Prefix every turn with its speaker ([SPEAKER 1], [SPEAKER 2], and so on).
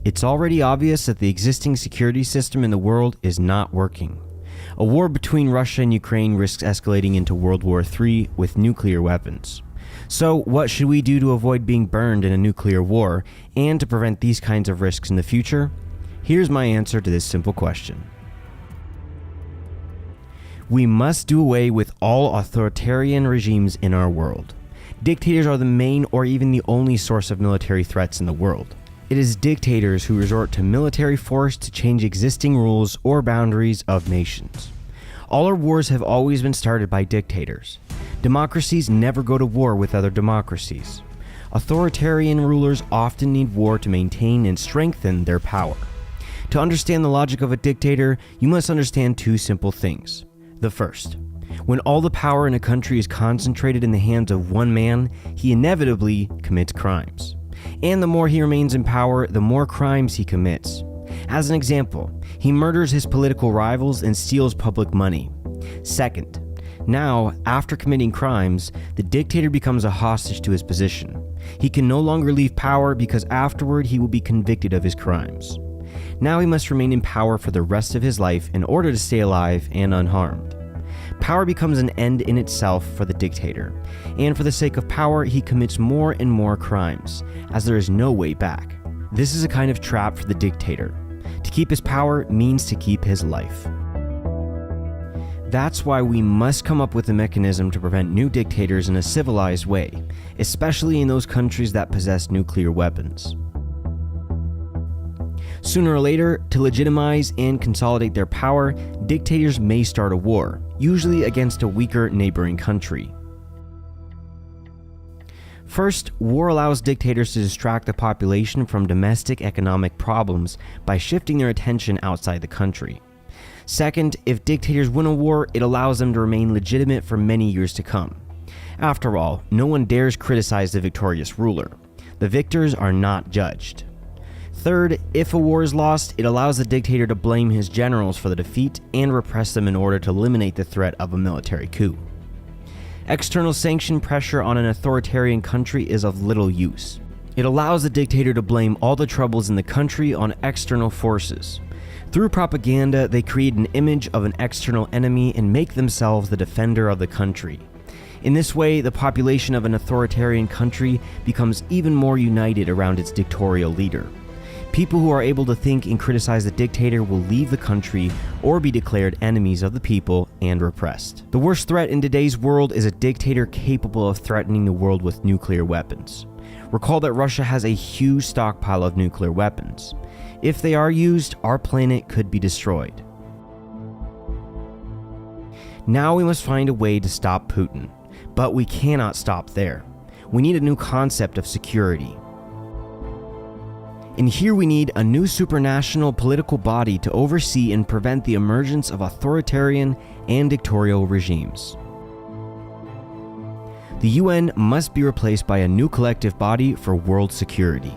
[SPEAKER 1] It's already obvious that the existing security system in the world is not working. A war between Russia and Ukraine risks escalating into World War III with nuclear weapons. So what should we do to avoid being burned in a nuclear war and to prevent these kinds of risks in the future? Here's my answer to this simple question. We must do away with all authoritarian regimes in our world. Dictators are the main or even the only source of military threats in the world. It is dictators who resort to military force to change existing rules or boundaries of nations. All our wars have always been started by dictators. Democracies never go to war with other democracies. Authoritarian rulers often need war to maintain and strengthen their power. To understand the logic of a dictator, you must understand two simple things. The first, when all the power in a country is concentrated in the hands of one man, he inevitably commits crimes. And the more he remains in power, the more crimes he commits. As an example, he murders his political rivals and steals public money. Second, now, after committing crimes, the dictator becomes a hostage to his position. He can no longer leave power because afterward he will be convicted of his crimes. Now he must remain in power for the rest of his life in order to stay alive and unharmed. Power becomes an end in itself for the dictator, and for the sake of power, he commits more and more crimes, as there is no way back. This is a kind of trap for the dictator. To keep his power means to keep his life. That's why we must come up with a mechanism to prevent new dictators in a civilized way, especially in those countries that possess nuclear weapons. Sooner or later, to legitimize and consolidate their power, dictators may start a war, usually against a weaker neighboring country. First, war allows dictators to distract the population from domestic economic problems by shifting their attention outside the country. Second, if dictators win a war, it allows them to remain legitimate for many years to come. After all, no one dares criticize the victorious ruler. The victors are not judged. Third, if a war is lost, it allows the dictator to blame his generals for the defeat and repress them in order to eliminate the threat of a military coup. External sanction pressure on an authoritarian country is of little use. It allows the dictator to blame all the troubles in the country on external forces. Through propaganda, they create an image of an external enemy and make themselves the defender of the country. In this way, the population of an authoritarian country becomes even more united around its dictatorial leader. People who are able to think and criticize the dictator will leave the country or be declared enemies of the people and repressed. The worst threat in today's world is a dictator capable of threatening the world with nuclear weapons. Recall that Russia has a huge stockpile of nuclear weapons. If they are used, our planet could be destroyed. Now we must find a way to stop Putin, but we cannot stop there. We need a new concept of security. And here we need a new supranational political body to oversee and prevent the emergence of authoritarian and dictatorial regimes. The UN must be replaced by a new collective body for world security.